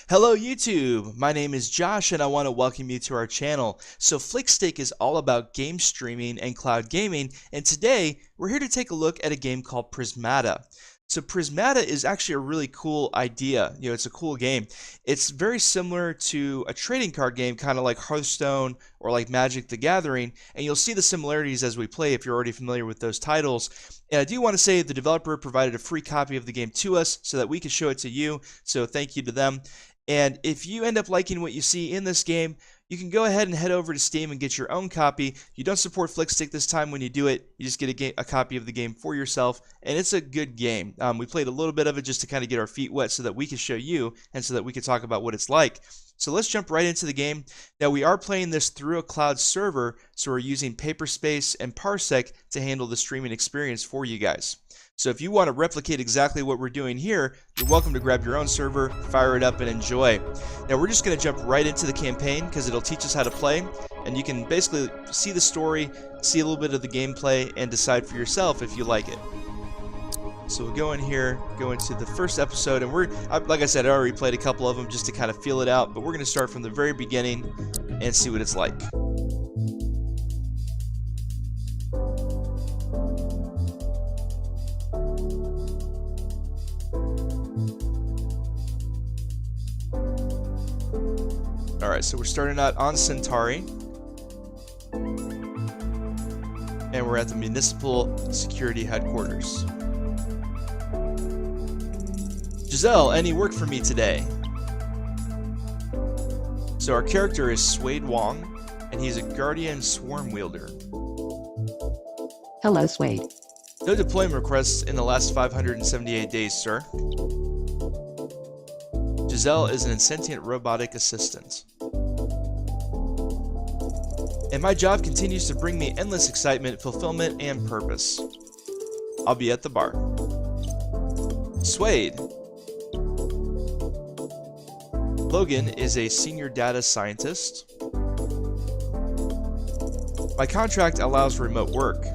Hello YouTube, my name is Josh and I want to welcome you to our channel. So Flickstiq is all about game streaming and cloud gaming, and today we're here to take a look at a game called Prismata. So Prismata is actually a really cool idea. It's a cool game. It's very similar to a trading card game, kind of like Hearthstone or like Magic the Gathering, and you'll see the similarities as we play if you're already familiar with those titles. And I do want to say the developer provided a free copy of the game to us so that we could show it to you, so thank you to them. And if you end up liking what you see in this game, you can go ahead and head over to Steam and get your own copy. You don't support Flickstiq this time when you do it. You just get a copy of the game for yourself, and it's a good game. We played a little bit of it just to kind of get our feet wet so that we could show you and so that we could talk about what it's like. So let's jump right into the game. Now we are playing this through a cloud server, so we're using Paperspace and Parsec to handle the streaming experience for you guys. So if you want to replicate exactly what we're doing here, you're welcome to grab your own server, fire it up, and enjoy. Now we're just going to jump right into the campaign because it'll teach us how to play, and you can basically see the story, see a little bit of the gameplay, and decide for yourself if you like it. So we'll go in here, go into the first episode, and like I said, I already played a couple of them just to kind of feel it out, but we're going to start from the very beginning and see what it's like. Alright, so we're starting out on Centauri, and we're at the Municipal Security Headquarters. Giselle, any work for me today? So our character is Suede Wong, and he's a Guardian Swarm Wielder. Hello, Suede. No deployment requests in the last 578 days, sir. Giselle is an insentient robotic assistant. And my job continues to bring me endless excitement, fulfillment, and purpose. I'll be at the bar. Suede. Logan is a senior data scientist. My contract allows remote work.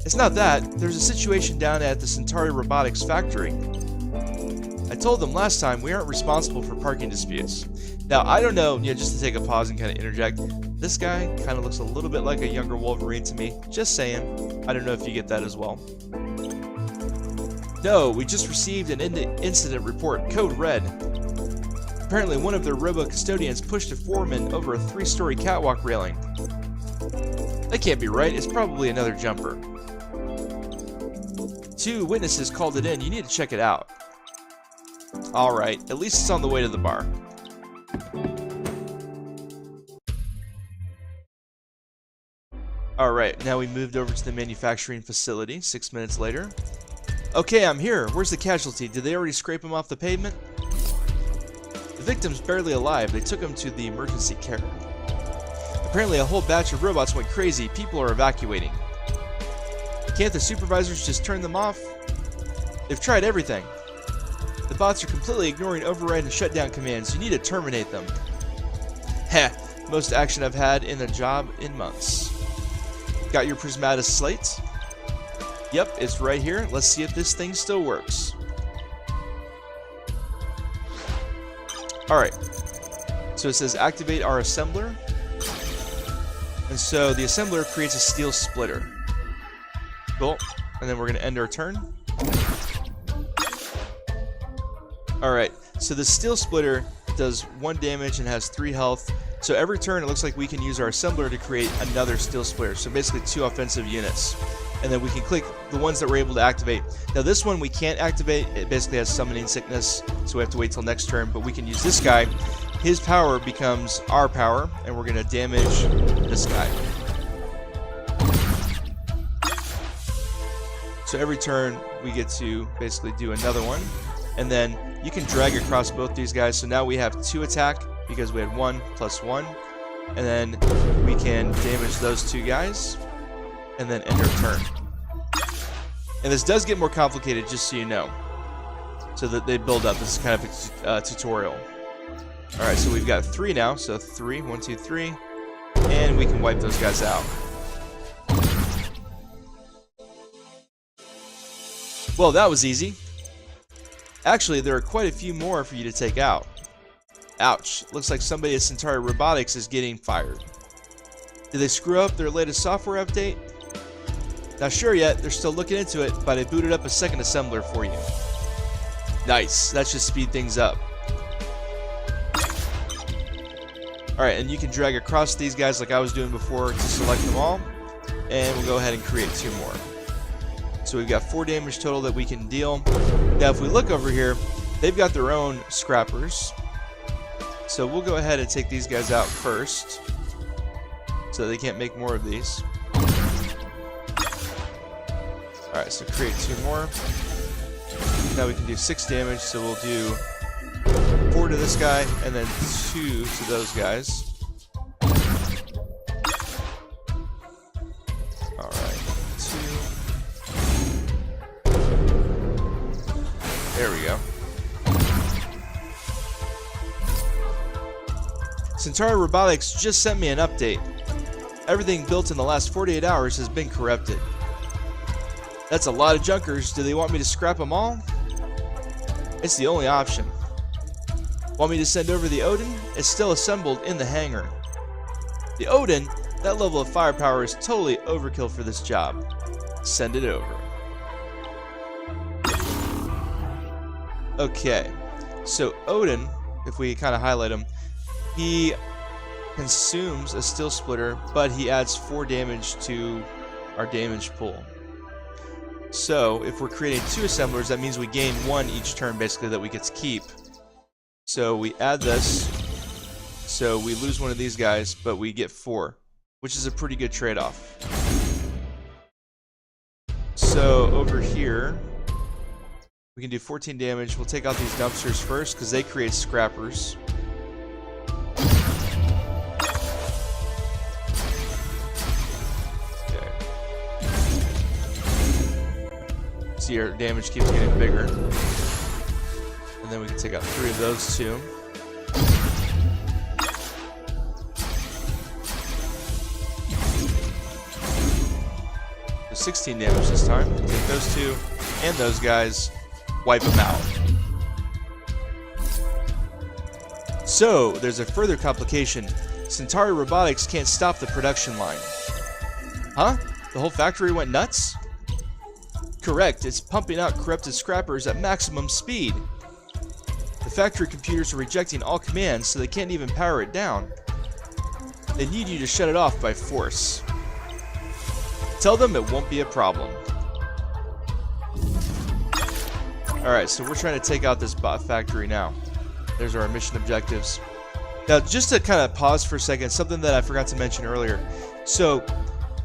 It's not that, there's a situation down at the Centauri Robotics factory. I told them last time we aren't responsible for parking disputes. Now, I don't know, just to take a pause and kind of interject, this guy kind of looks a little bit like a younger Wolverine to me. Just saying. I don't know if you get that as well. No, we just received an incident report, code red. Apparently one of their robo-custodians pushed a foreman over a 3-story catwalk railing. That can't be right, it's probably another jumper. 2 witnesses called it in, you need to check it out. Alright, at least it's on the way to the bar. Alright, now we moved over to the manufacturing facility, 6 minutes later. Okay, I'm here. Where's the casualty? Did they already scrape him off the pavement? The victim's barely alive. They took him to the emergency care. Apparently a whole batch of robots went crazy. People are evacuating. Can't the supervisors just turn them off? They've tried everything. The bots are completely ignoring override and shutdown commands. You need to terminate them. Heh, most action I've had in a job in months. Got your Prismata slate? Yep, it's right here. Let's see if this thing still works. Alright, so it says activate our assembler. And so the assembler creates a steel splitter. Cool, and then we're going to end our turn. Alright, so the steel splitter does 1 damage and has 3 health. So every turn it looks like we can use our assembler to create another steel splitter. So basically 2 offensive units. And then we can click the ones that we're able to activate. Now this one we can't activate. It basically has summoning sickness, so we have to wait till next turn. But we can use this guy. His power becomes our power, and we're going to damage this guy. So every turn we get to basically do another one. And then you can drag across both these guys. So now we have 2 attack because we had 1 plus 1. And then we can damage those 2 guys. And then end our turn. And this does get more complicated, just so you know. So that they build up. This is kind of a tutorial. Alright, so we've got 3 now. So 3, 1, 2, 3. And we can wipe those guys out. Well, that was easy. Actually, there are quite a few more for you to take out. Ouch. Looks like somebody at Centauri Robotics is getting fired. Did they screw up their latest software update? Not sure yet. They're still looking into it, but I booted up a second assembler for you. Nice. That should speed things up. Alright, and you can drag across these guys like I was doing before to select them all. And we'll go ahead and create 2 more. So we've got 4 damage total that we can deal. Now if we look over here, they've got their own scrappers. So we'll go ahead and take these guys out first, so they can't make more of these. Alright, so create 2 more. Now we can do 6 damage, so we'll do 4 to this guy, and then 2 to those guys. Alright, 2. There we go. Centauri Robotics just sent me an update. Everything built in the last 48 hours has been corrupted. That's a lot of junkers. Do they want me to scrap them all? It's the only option. Want me to send over the Odin? It's still assembled in the hangar. The Odin? That level of firepower is totally overkill for this job. Send it over. Okay, so Odin, if we kind of highlight him, he consumes a steel splitter, but he adds 4 damage to our damage pool. So if we're creating 2 assemblers, that means we gain 1 each turn basically that we get to keep. So we add this, so we lose one of these guys, but we get 4, which is a pretty good trade-off. So over here, we can do 14 damage. We'll take out these dumpsters first because they create scrappers. See, our damage keeps getting bigger. And then we can take out 3 of those 2. So 16 damage this time. Take those 2 and those guys, wipe them out. So, there's a further complication. Centauri Robotics can't stop the production line. Huh? The whole factory went nuts? Correct, it's pumping out corrupted scrappers at maximum speed. The factory computers are rejecting all commands, so they can't even power it down. They need you to shut it off by force. Tell them it won't be a problem. Alright, so we're trying to take out this bot factory now. There's our mission objectives. Now, just to kind of pause for a second, something that I forgot to mention earlier. So,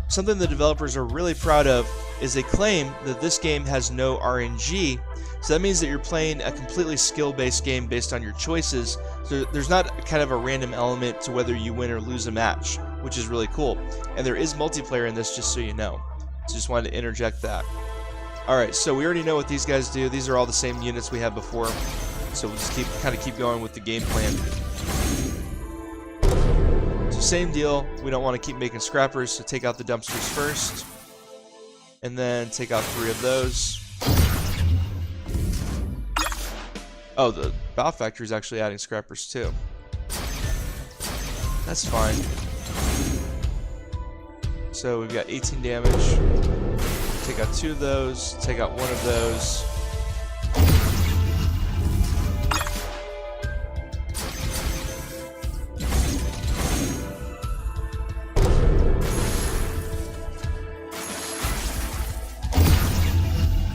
something the developers are really proud of is they claim that this game has no RNG. So that means that you're playing a completely skill-based game based on your choices. So there's not kind of a random element to whether you win or lose a match, which is really cool. And there is multiplayer in this, just so you know. So just wanted to interject that. Alright, so we already know what these guys do. These are all the same units we had before. So we'll just keep going with the game plan. So same deal. We don't want to keep making scrappers, so take out the dumpsters first. And then take out 3 of those. Oh, the bow factory is actually adding scrappers too. That's fine. So we've got 18 damage. Take out 2 of those. Take out 1 of those.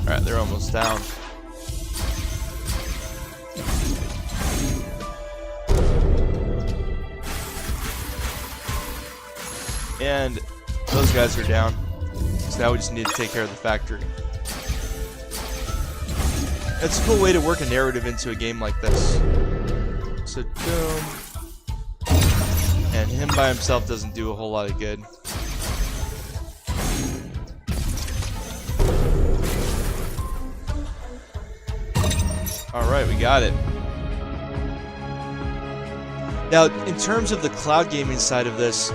Alright, they're almost down. And those guys are down. So now we just need to take care of the factory. It's a cool way to work a narrative into a game like this. So boom. And him by himself doesn't do a whole lot of good. Alright, we got it. Now, in terms of the cloud gaming side of this,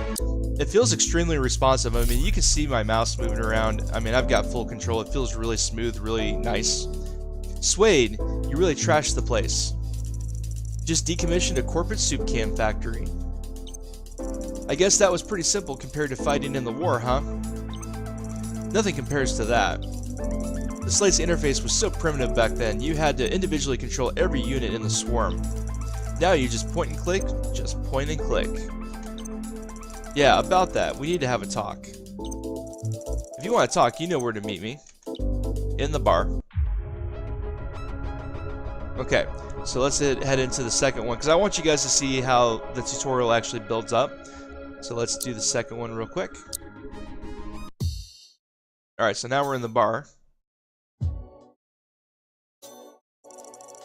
it feels extremely responsive. I mean, you can see my mouse moving around. I mean, I've got full control. It feels really smooth, really nice. Suede, you really trashed the place. Just decommissioned a corporate soup can factory. I guess that was pretty simple compared to fighting in the war, huh? Nothing compares to that. The slate's interface was so primitive back then, you had to individually control every unit in the swarm. Now you just point and click, just point and click. Yeah, about that, we need to have a talk. If you want to talk, you know where to meet me. In the bar. Okay, so let's head into the second one, because I want you guys to see how the tutorial actually builds up. So let's do the second one real quick. Alright, so now we're in the bar.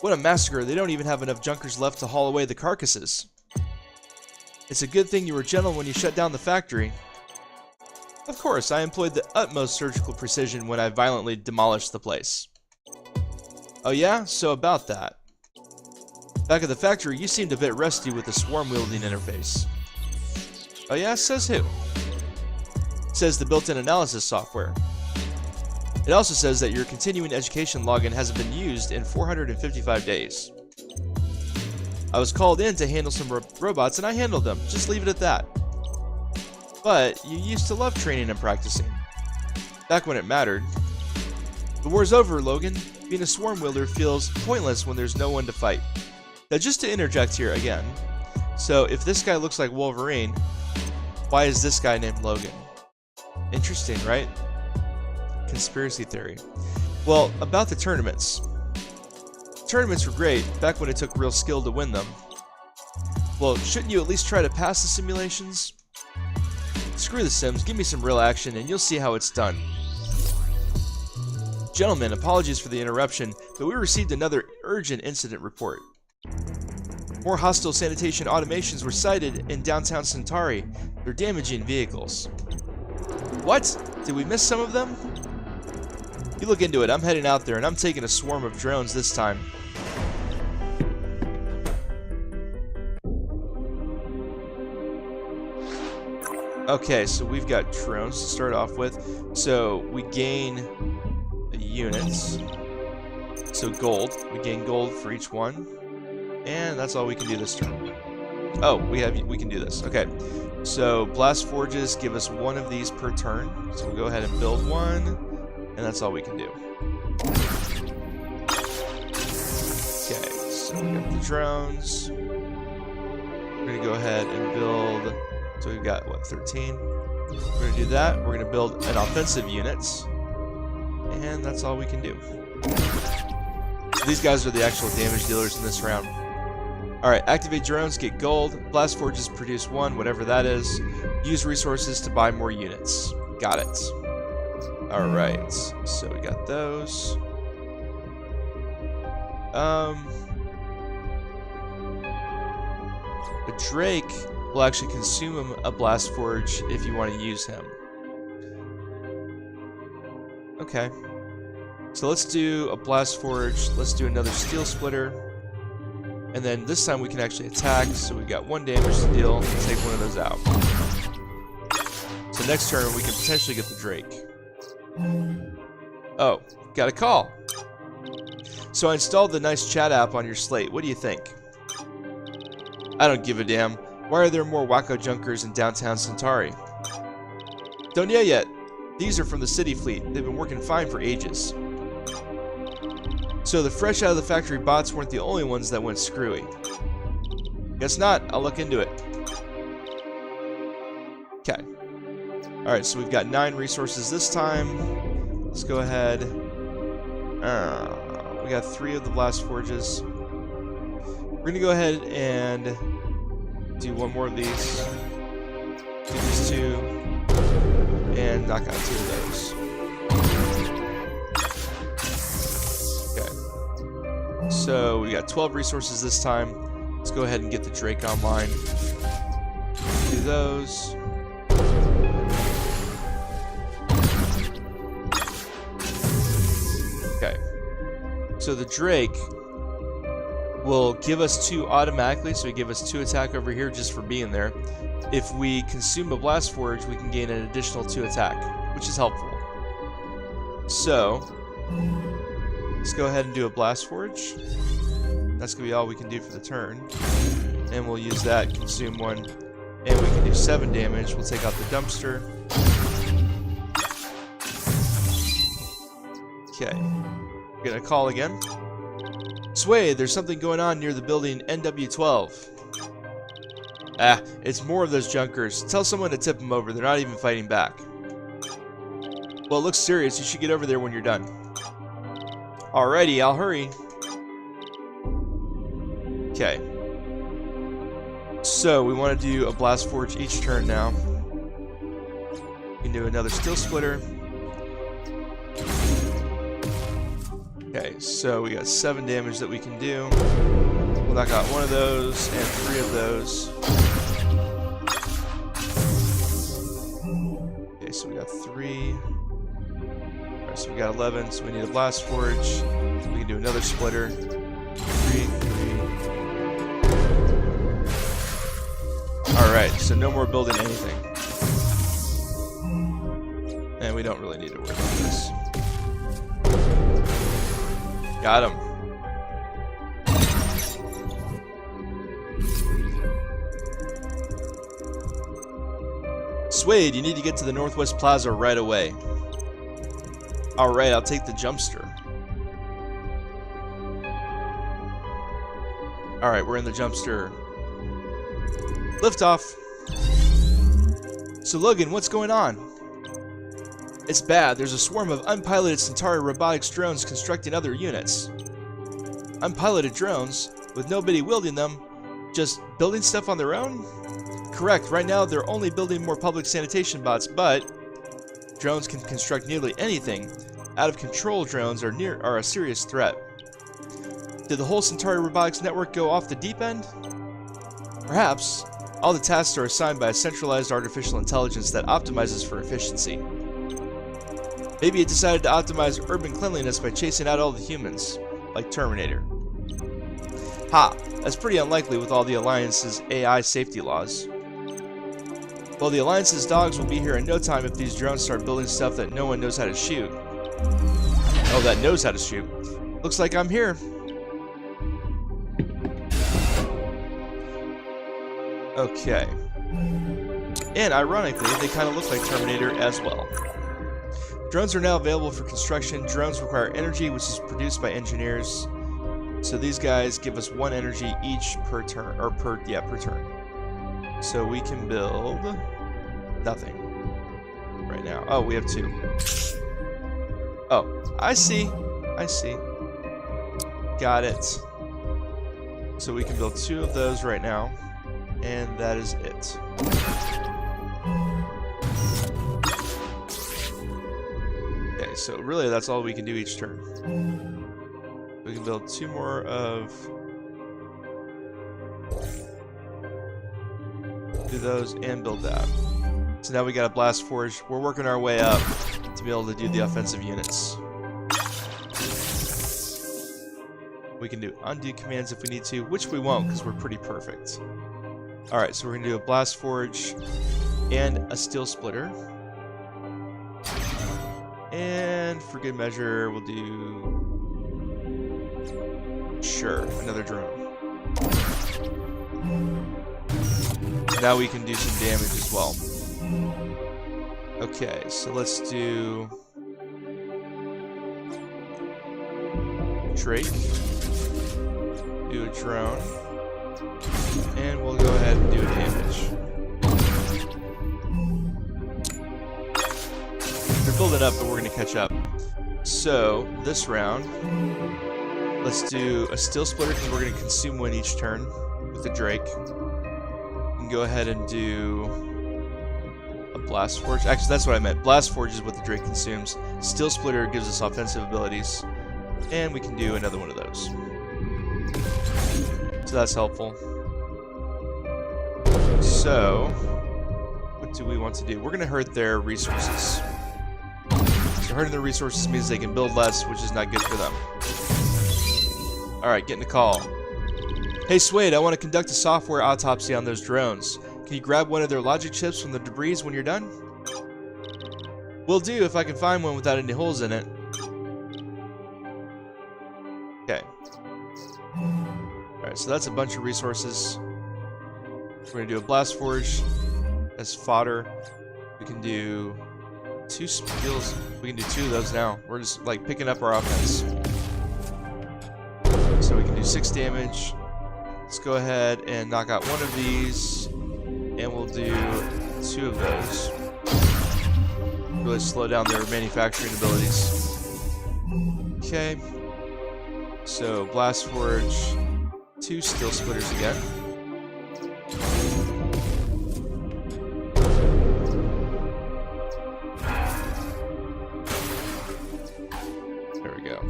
What a massacre, they don't even have enough junkers left to haul away the carcasses. It's a good thing you were gentle when you shut down the factory. Of course, I employed the utmost surgical precision when I violently demolished the place. Oh yeah? So about that. Back at the factory, you seemed a bit rusty with the swarm-wielding interface. Oh yeah? Says who? It says the built-in analysis software. It also says that your continuing education login hasn't been used in 455 days. I was called in to handle some robots and I handled them. Just leave it at that. But you used to love training and practicing. Back when it mattered. The war's over, Logan. Being a swarm wielder feels pointless when there's no one to fight. Now just to interject here again. So if this guy looks like Wolverine, why is this guy named Logan? Interesting, right? Conspiracy theory. Well, about the tournaments. Tournaments were great back when it took real skill to win them. Well, shouldn't you at least try to pass the simulations? Screw the sims, give me some real action and you'll see how it's done. Gentlemen, apologies for the interruption, but we received another urgent incident report. More hostile sanitation automations were sighted in downtown Centauri. They're damaging vehicles. What? Did we miss some of them? You look into it, I'm heading out there and I'm taking a swarm of drones this time. Okay, so we've got drones to start off with. So we gain units. So gold. We gain gold for each one. And that's all we can do this turn. Oh, we can do this. Okay. So blast forges give us one of these per turn. So we'll go ahead and build one. And that's all we can do. Okay, so we got the drones. We're gonna go ahead and build. So we've got, what, 13? We're going to do that. We're going to build an offensive unit. And that's all we can do. So these guys are the actual damage dealers in this round. Alright, activate drones, get gold. Blast forges produce one, whatever that is. Use resources to buy more units. Got it. Alright, so we got those. A Drake will actually consume a blast forge if you want to use him. Okay. So let's do a blast forge. Let's do another steel splitter. And then this time we can actually attack. So we got 1 damage to deal. Let's take one of those out. So next turn we can potentially get the Drake. Oh, got a call. So I installed the nice chat app on your slate. What do you think? I don't give a damn. Why are there more wacko junkers in downtown Centauri? Don't know yet. These are from the city fleet. They've been working fine for ages. So the fresh out of the factory bots weren't the only ones that went screwy. Guess not. I'll look into it. Okay. Alright, so we've got 9 resources this time. Let's go ahead. We got 3 of the blast forges. We're going to go ahead and do 1 more of these. Do these 2. And knock out 2 of those. Okay. So we got 12 resources this time. Let's go ahead and get the Drake online. Do those. Okay. So the Drake will give us 2 automatically, so we give us 2 attack over here just for being there. If we consume a blast forge, we can gain an additional 2 attack, which is helpful. So let's go ahead and do a blast forge. That's going to be all we can do for the turn. And we'll use that, consume 1. And we can do 7 damage. We'll take out the dumpster. Okay. We're going to call again. Sway, there's something going on near the building NW12. Ah, it's more of those junkers. Tell someone to tip them over. They're not even fighting back. Well, it looks serious. You should get over there when you're done. Alrighty, I'll hurry. Okay. So, we want to do a Blast Forge each turn now. We can do another Steel Splitter. Okay, so we got 7 damage that we can do. We'll knock out 1 of those and 3 of those. Okay, so we got 3. Alright, so we got 11, so we need a Blast Forge. We can do another Splitter. 3. Alright, so no more building anything. And we don't really need to worry about this. Got him. Suede, you need to get to the Northwest Plaza right away. Alright, I'll take the Jumpster. Alright, we're in the Jumpster. Liftoff. So Logan, what's going on? It's bad. There's a swarm of unpiloted Centauri robotics drones constructing other units. Unpiloted drones? With nobody wielding them? Just building stuff on their own? Correct. Right now they're only building more public sanitation bots, but drones can construct nearly anything. Out-of-control drones are a serious threat. Did the whole Centauri robotics network go off the deep end? Perhaps. All the tasks are assigned by a centralized artificial intelligence that optimizes for efficiency. Maybe it decided to optimize urban cleanliness by chasing out all the humans, like Terminator. Ha! That's pretty unlikely with all the Alliance's AI safety laws. Well, the Alliance's dogs will be here in no time if these drones start building stuff that no one knows how to shoot. Oh, that knows how to shoot. Looks like I'm here. Okay. And ironically, they kind of look like Terminator as well. Drones are now available for construction. Drones require energy, which is produced by engineers. So these guys give us 1 energy each per turn, or per turn. So we can build nothing right now. Oh, we have 2. Oh, I see. Got it. So we can build 2 of those right now, and that is it. Okay, so really that's all we can do each turn. We can build 2 more of... do those and build that. So now we got a Blast Forge. We're working our way up to be able to do the offensive units. We can do undo commands if we need to, which we won't because we're pretty perfect. Alright, so we're going to do a Blast Forge and a Steel Splitter. And for good measure, we'll do... sure, another drone. Now we can do some damage as well. Okay, so let's do... Drake. Do a drone. And we'll go ahead and do damage. They're building up, but we're going to catch up. So, this round, let's do a Steel Splitter because we're going to consume 1 each turn with the Drake. We can go ahead and do a Blast Forge. Actually, that's what I meant. Blast Forge is what the Drake consumes. Steel Splitter gives us offensive abilities. And we can do another one of those. So that's helpful. So, what do we want to do? We're going to hurt their resources. So hurting their resources means they can build less, which is not good for them. Alright, getting a call. Hey Suede, I want to conduct a software autopsy on those drones. Can you grab one of their logic chips from the debris when you're done? Will do if I can find one without any holes in it. Okay. So that's a bunch of resources. We're gonna do a blast forge as fodder. We can do 2 skills. We can do 2 of those now. We're just like picking up our offense. So we can do 6 damage. Let's go ahead and knock out one of these, and we'll do 2 of those. Really slow down their manufacturing abilities. Okay. So blast forge, 2 steel splitters again. There we go.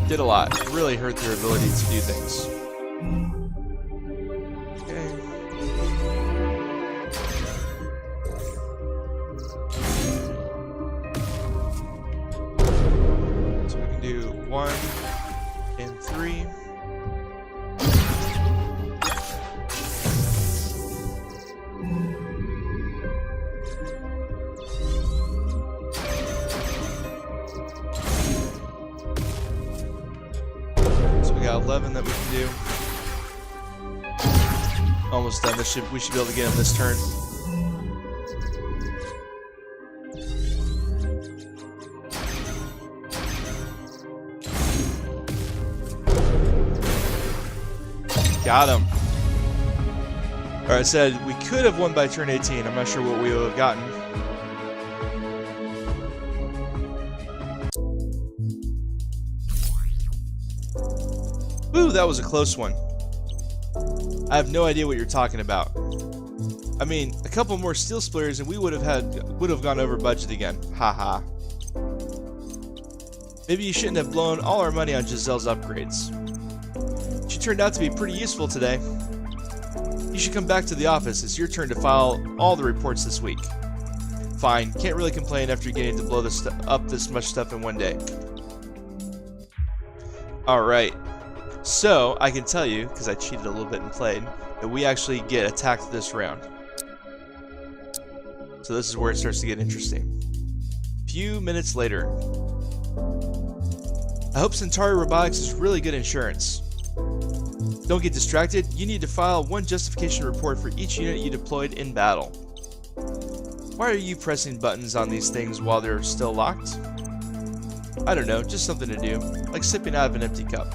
Did a lot. It really hurt their ability to do things. Okay. So we can do 1 and 3. So we got 11 that we can do. Almost done. We should be able to get him this turn. Got him. Alright, I said we could have won by turn 18. I'm not sure what we would have gotten. Ooh, that was a close one. I have no idea what you're talking about. I mean, a couple more steel splitters and we would have gone over budget again. Haha. Maybe you shouldn't have blown all our money on Giselle's upgrades. She turned out to be pretty useful today. You should come back to the office. It's your turn to file all the reports this week. Fine, can't really complain after getting to blow up this much stuff in one day. Alright, so I can tell you, because I cheated a little bit and played, that we actually get attacked this round. So this is where it starts to get interesting. Few minutes later. I hope Centauri Robotics is really good insurance. Don't get distracted. You need to file 1 justification report for each unit you deployed in battle. Why are you pressing buttons on these things while they're still locked? I don't know, just something to do, like sipping out of an empty cup.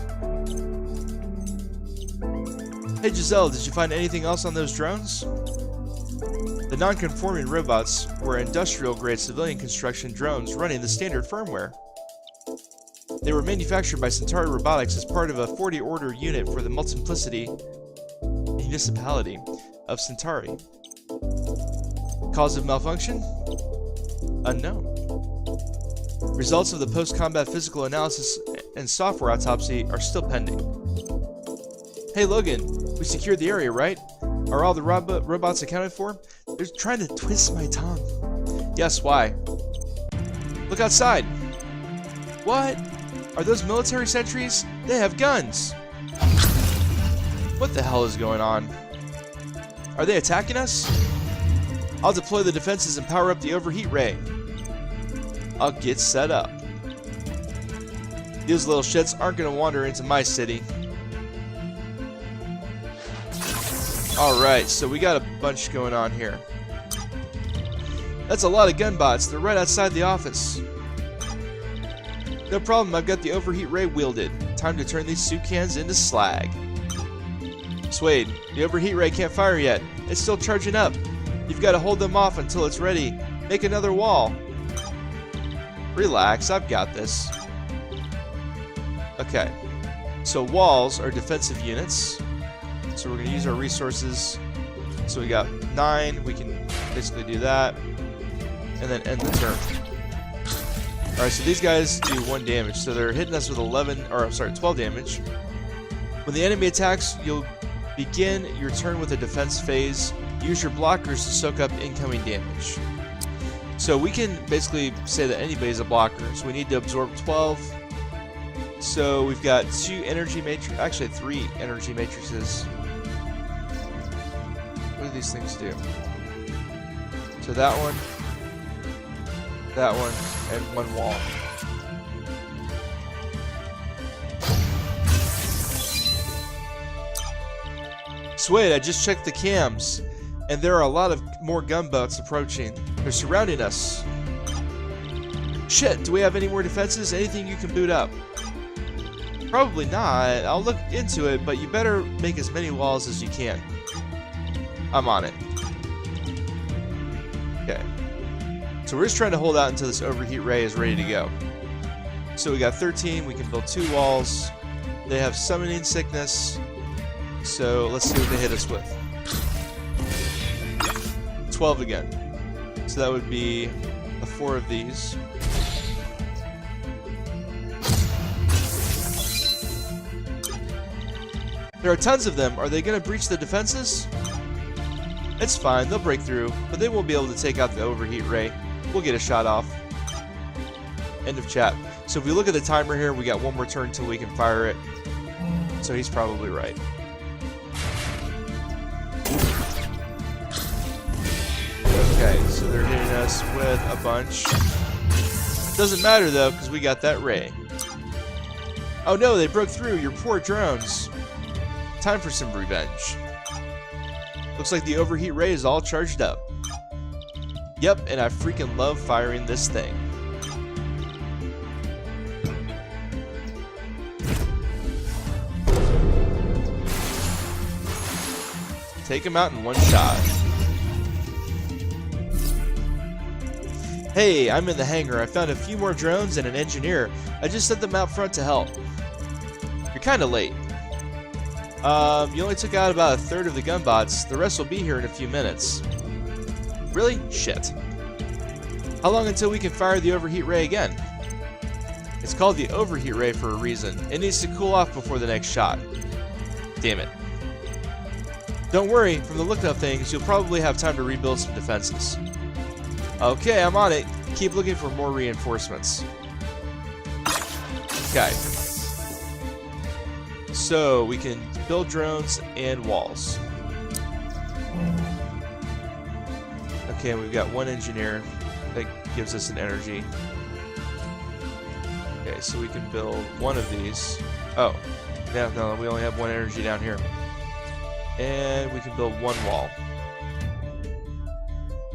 Hey Giselle, did you find anything else on those drones? The non-conforming robots were industrial-grade civilian construction drones running the standard firmware. They were manufactured by Centauri Robotics as part of a 40-order unit for the Multiplicity Municipality of Centauri. Cause of malfunction? Unknown. Results of the post-combat physical analysis and software autopsy are still pending. Hey Logan, we secured the area, right? Are all the robots accounted for? They're trying to twist my tongue. Yes, why? Look outside. What? Are those military sentries? They have guns! What the hell is going on? Are they attacking us? I'll deploy the defenses and power up the overheat ray. I'll get set up. These little shits aren't gonna wander into my city. Alright, so we got a bunch going on here. That's a lot of gun bots. They're right outside the office. No problem, I've got the overheat ray wielded. Time to turn these soup cans into slag. Suede, the overheat ray can't fire yet. It's still charging up. You've got to hold them off until it's ready. Make another wall. Relax, I've got this. Okay, so walls are defensive units. So we're going to use our resources. So we got 9, we can basically do that. And then end the turn. Alright, so these guys do 1 damage, so they're hitting us with 12 damage. When the enemy attacks, you'll begin your turn with a defense phase. Use your blockers to soak up incoming damage. So we can basically say that anybody's a blocker, so we need to absorb 12. So we've got 2 energy matrices, actually 3 energy matrices. What do these things do? So that one, and 1 wall. Swade, I just checked the cams, and there are a lot of more gunboats approaching. They're surrounding us. Shit, do we have any more defenses? Anything you can boot up? Probably not. I'll look into it, but you better make as many walls as you can. I'm on it. Okay. So we're just trying to hold out until this overheat ray is ready to go. So we got 13. We can build 2 walls. They have summoning sickness. So let's see what they hit us with. 12 again. So that would be 4 of these. There are tons of them. Are they going to breach the defenses? It's fine. They'll break through, but they won't be able to take out the overheat ray. We'll get a shot off. End of chat. So if we look at the timer here, we got 1 more turn until we can fire it. So he's probably right. Okay, so they're hitting us with a bunch. Doesn't matter though, because we got that ray. Oh no, they broke through. Your poor drones. Time for some revenge. Looks like the overheat ray is all charged up. Yep, and I freaking love firing this thing. Take him out in 1 shot. Hey, I'm in the hangar. I found a few more drones and an engineer. I just sent them out front to help. You're kind of late. You only took out about 1/3 of the gunbots. The rest will be here in a few minutes. Really? Shit. How long until we can fire the overheat ray again? It's called the overheat ray for a reason. It needs to cool off before the next shot. Damn it. Don't worry, from the look of things, you'll probably have time to rebuild some defenses. Okay, I'm on it. Keep looking for more reinforcements. Okay. So, we can build drones and walls. Okay, we've got 1 engineer. That gives us an energy. Okay, so we can build 1 of these. Oh, no, we only have 1 energy down here. And we can build 1 wall.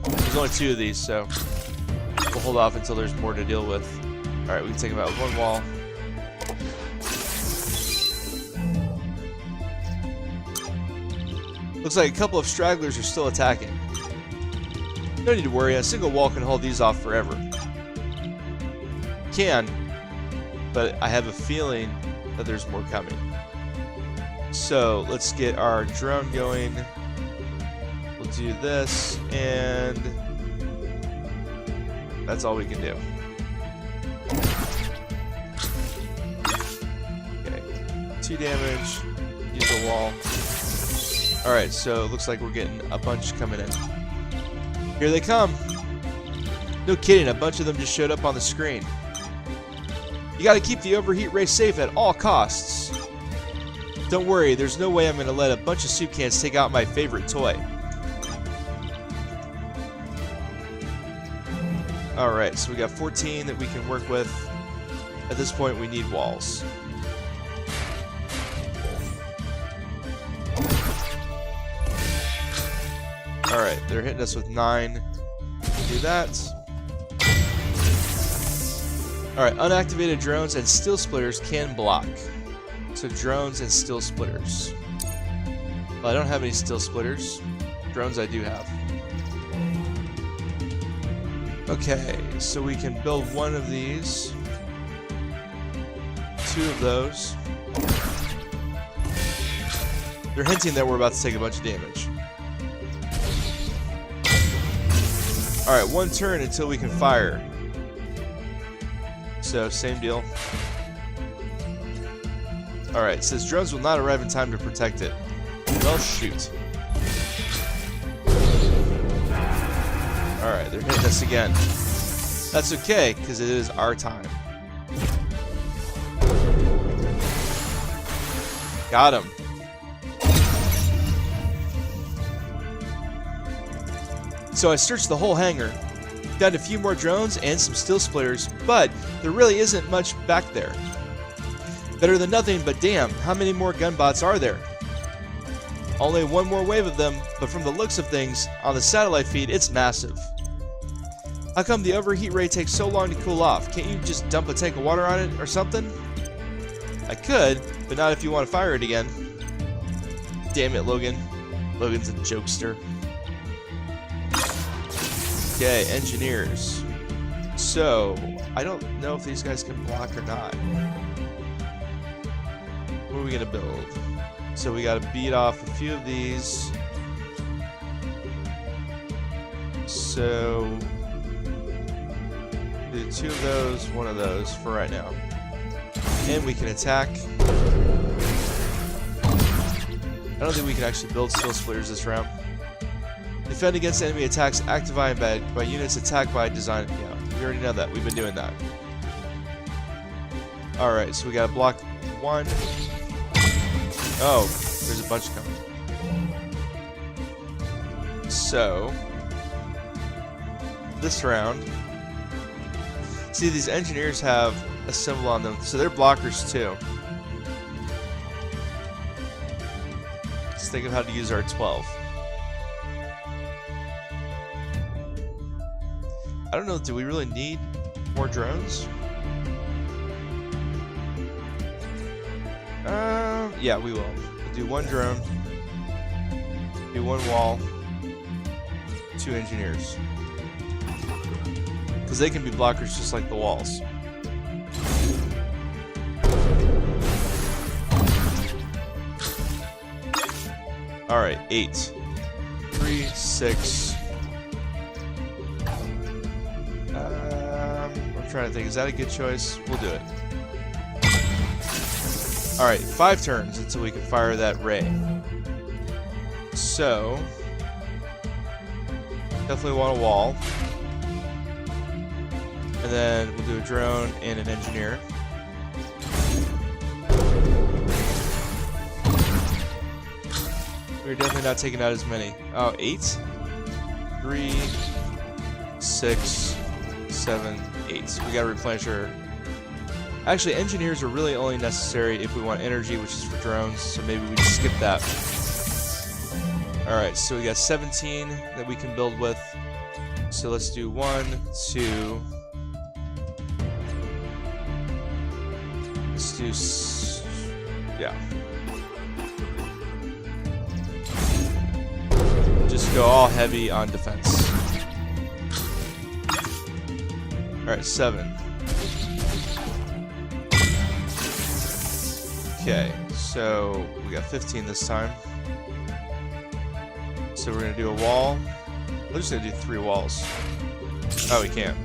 There's only 2 of these, so we'll hold off until there's more to deal with. Alright, we can take them out with 1 wall. Looks like a couple of stragglers are still attacking. No need to worry, a single wall can hold these off forever. Can, but I have a feeling that there's more coming. So let's get our drone going. We'll do this, and that's all we can do. Okay, 2 damage, use a wall. Alright, so it looks like we're getting a bunch coming in. Here they come! No kidding, a bunch of them just showed up on the screen. You gotta keep the overheat ray safe at all costs. Don't worry, there's no way I'm gonna let a bunch of soup cans take out my favorite toy. Alright, so we got 14 that we can work with. At this point, we need walls. Alright, they're hitting us with 9. Do that. Alright, unactivated drones and steel splitters can block. So drones and steel splitters. Well, I don't have any steel splitters. Drones I do have. Okay, so we can build 1 of these. 2 of those. They're hinting that we're about to take a bunch of damage. Alright, 1 turn until we can fire. So, same deal. Alright, it says drones will not arrive in time to protect it. Well, shoot. Alright, they're hitting us again. That's okay, because it is our time. Got him. So I searched the whole hangar, found a few more drones and some steel splitters, but there really isn't much back there. Better than nothing, but damn, how many more gunbots are there? Only one more wave of them, but from the looks of things, on the satellite feed, it's massive. How come the overheat ray takes so long to cool off? Can't you just dump a tank of water on it or something? I could, but not if you want to fire it again. Damn it, Logan. Logan's a jokester. Okay, engineers. So, I don't know if these guys can block or not. What are we gonna build? So we gotta beat off a few of these. So, do 2 of those, 1 of those for right now. And we can attack. I don't think we can actually build skill splitters this round. Defend against enemy attacks activated by units attacked by design. Yeah, we already know that. We've been doing that. Alright, so we gotta block 1. Oh, there's a bunch coming. So, this round, see, these engineers have a symbol on them, so they're blockers too. Let's think of how to use our 12. I don't know, do we really need more drones? Yeah, we will. We'll do 1 drone, do 1 wall, 2 engineers. Because they can be blockers just like the walls. Alright, 8. 3, 6. I'm trying to think, is that a good choice? We'll do it. Alright, 5 turns until we can fire that ray. So, definitely want a wall. And then we'll do a drone and an engineer. We're definitely not taking out as many. Oh, 8? 3, 6, 7, 8. We gotta replenish our... Actually, engineers are really only necessary if we want energy, which is for drones, so maybe we just skip that. Alright, so we got 17 that we can build with. So let's do 1, 2... Let's do... yeah. Just go all heavy on defense. Alright, 7. Okay, so we got 15 this time. So we're gonna do a wall. We're just gonna do 3 walls. Oh, we can't.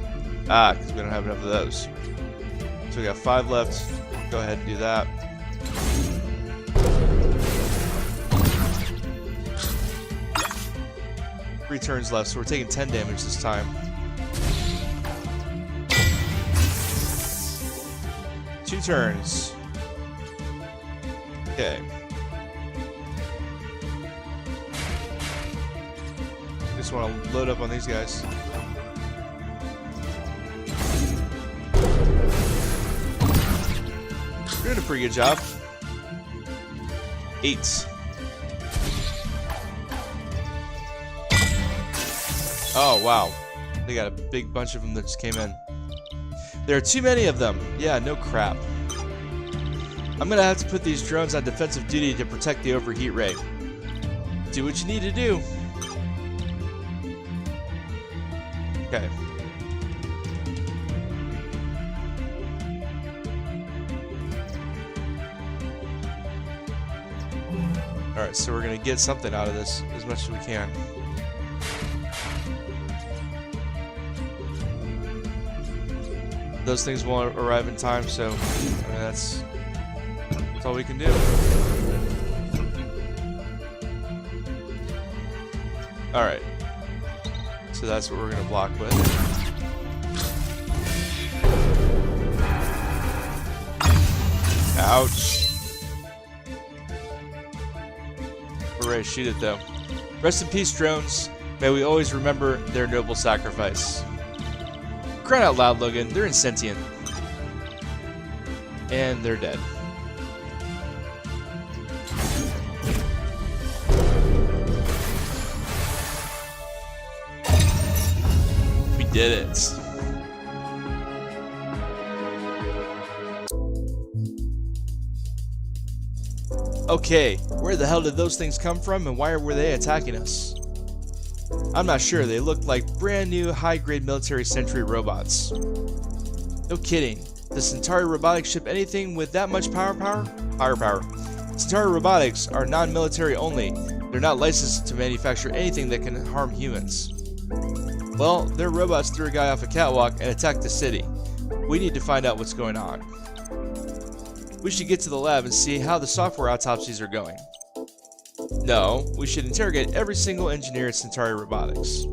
Ah, because we don't have enough of those. So we got 5 left. Go ahead and do that. Three turns left, so we're taking 10 damage this time. 2 turns. Okay. Just want to load up on these guys. Doing a pretty good job. 8. Oh, wow. They got a big bunch of them that just came in. There are too many of them. Yeah, no crap. I'm gonna have to put these drones on defensive duty to protect the overheat ray. Do what you need to do. Okay. Alright, so we're gonna get something out of this as much as we can. Those things won't arrive in time, so that's all we can do. Alright. So that's what we're going to block with. Ouch. We're ready to shoot it though. Rest in peace, drones. May we always remember their noble sacrifice. Crying out loud, Logan. They're insentient. And they're dead. did it. Okay, where the hell did those things come from and why were they attacking us? I'm not sure, they looked like brand new high-grade military sentry robots. No kidding, does Centauri Robotics ship anything with that much power? Centauri Robotics are non-military only. They're not licensed to manufacture anything that can harm humans. Well, their robots threw a guy off a catwalk and attacked the city. We need to find out what's going on. We should get to the lab and see how the software autopsies are going. No, we should interrogate every single engineer at Centauri Robotics.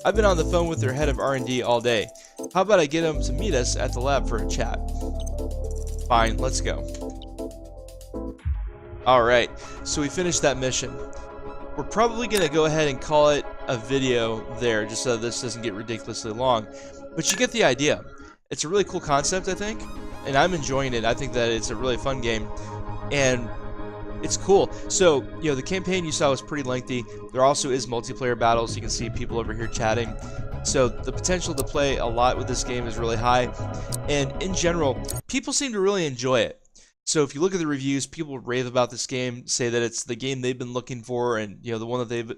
I've been on the phone with their head of R&D all day. How about I get him to meet us at the lab for a chat? Fine, let's go. Alright, so we finished that mission. We're probably going to go ahead and call it a video there, just so this doesn't get ridiculously long. But you get the idea. It's a really cool concept, I think, and I'm enjoying it. I think that it's a really fun game, and it's cool. So, you know, the campaign you saw was pretty lengthy. There also is multiplayer battles. You can see people over here chatting. So the potential to play a lot with this game is really high, and in general, people seem to really enjoy it. So if you look at the reviews, people rave about this game, say that it's the game they've been looking for, and the one that they've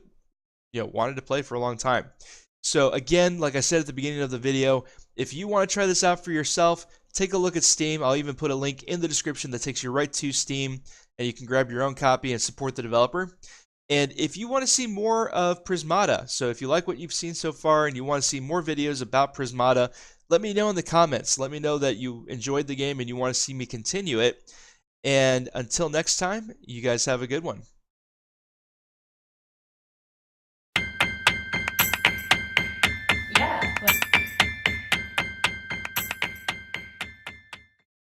wanted to play for a long time. So again, like I said at the beginning of the video, if you want to try this out for yourself, take a look at Steam. I'll even put a link in the description that takes you right to Steam, and you can grab your own copy and support the developer. And if you want to see more of Prismata, so if you like what you've seen so far and you want to see more videos about Prismata, let me know in the comments. Let me know that you enjoyed the game and you want to see me continue it. And until next time, you guys have a good one.